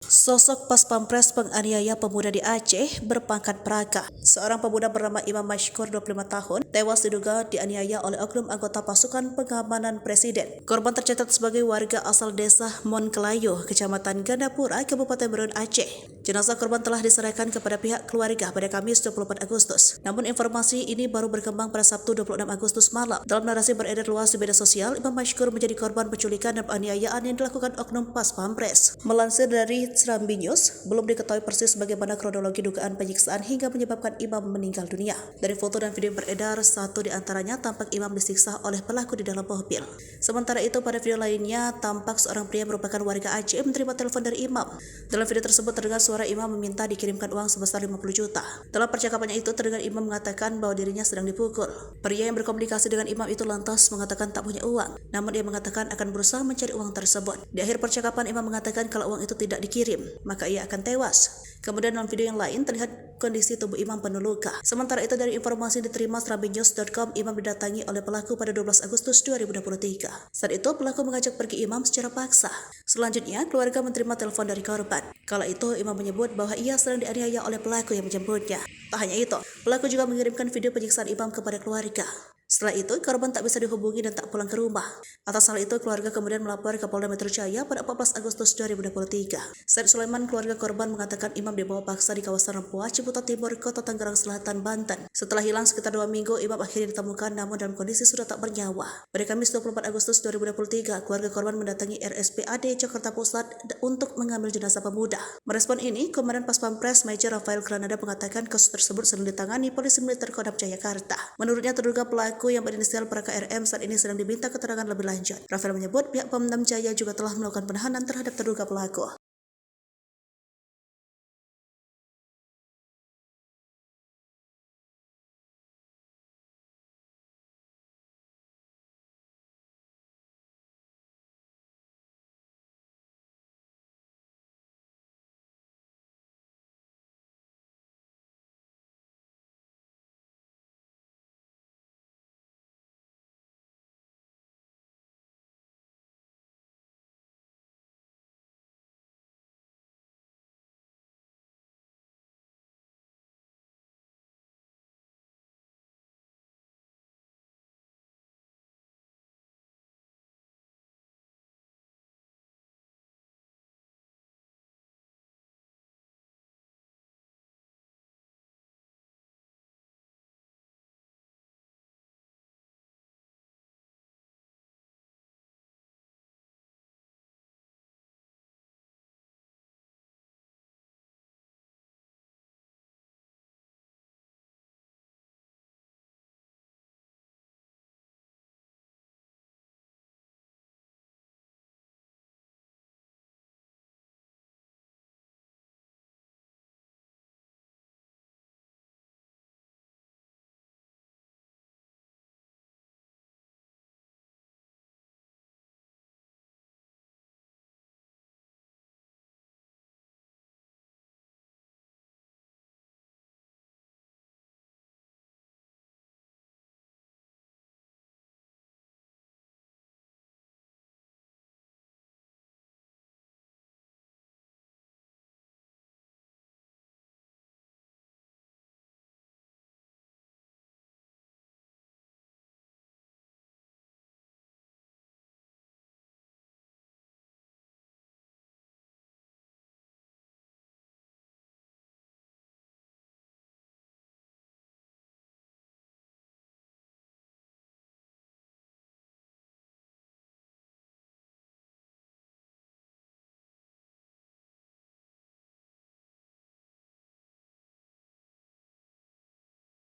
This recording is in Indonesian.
Sosok pas pampres penganiaya pemuda di Aceh berpangkat Praka. Seorang pemuda bernama Imam Mashkur 25 tahun tewas diduga dianiaya oleh oknum anggota pasukan pengamanan presiden. Korban tercatat sebagai warga asal desa Monkelayo, Kecamatan Gandapura, Kabupaten Berun, Aceh. Jenazah korban telah diserahkan kepada pihak keluarga pada Kamis 24 Agustus. Namun informasi ini baru berkembang pada Sabtu 26 Agustus malam. Dalam narasi beredar luas di media sosial, Imam Mashkur menjadi korban penculikan dan penganiayaan yang dilakukan oknum pas pampres. Melansir dari Serambi News, belum diketahui persis bagaimana kronologi dugaan penyiksaan hingga menyebabkan Imam meninggal dunia. Dari foto dan video yang beredar, satu di antaranya tampak Imam disiksa oleh pelaku di dalam mobil. Sementara itu, pada video lainnya, tampak seorang pria merupakan warga Aceh menerima telepon dari Imam. Dalam video tersebut terdengar suara Imam meminta dikirimkan uang sebesar 50 juta. Dalam percakapannya itu, terdengar Imam mengatakan bahwa dirinya sedang dipukul. Pria yang berkomunikasi dengan Imam itu lantas mengatakan tak punya uang, namun ia mengatakan akan berusaha mencari uang tersebut. Di akhir percakapan, Imam mengatakan kalau uang itu tidak dikirim, maka ia akan tewas. Kemudian dalam video yang lain terlihat kondisi tubuh Imam penuh luka. Sementara itu, dari informasi yang diterima serambinews.com, Imam didatangi oleh pelaku pada 12 Agustus 2023. Saat itu pelaku mengajak pergi Imam secara paksa. Selanjutnya, keluarga menerima telepon dari korban. Kala itu Imam menyebut bahwa ia sedang dianiaya oleh pelaku yang menjemputnya. Tak hanya itu, pelaku juga mengirimkan video penyiksaan Imam kepada keluarga. Setelah itu, korban tak bisa dihubungi dan tak pulang ke rumah. Atas hal itu, keluarga kemudian melapor ke Polda Metro Jaya pada 14 Agustus 2023. Said Sulaiman, keluarga korban, mengatakan Imam dibawa paksa di kawasan Rempoa, Ciputat Timur, Kota Tangerang Selatan, Banten. Setelah hilang sekitar 2 minggu, Imam akhirnya ditemukan namun dalam kondisi sudah tak bernyawa. Pada Kamis 24 Agustus 2023, keluarga korban mendatangi RSPAD Jakarta Pusat untuk mengambil jenazah pemuda. Merespon ini, Komandan Pas Pampres Major Rafael Granada mengatakan kasus tersebut sedang ditangani Polisi Militer Kodam Jayakarta. Menurutnya, terduga pelaku yang berinisial Praka RM saat ini sedang diminta keterangan lebih lanjut. Rafael menyebut pihak Pemdam Jaya juga telah melakukan penahanan terhadap terduga pelaku.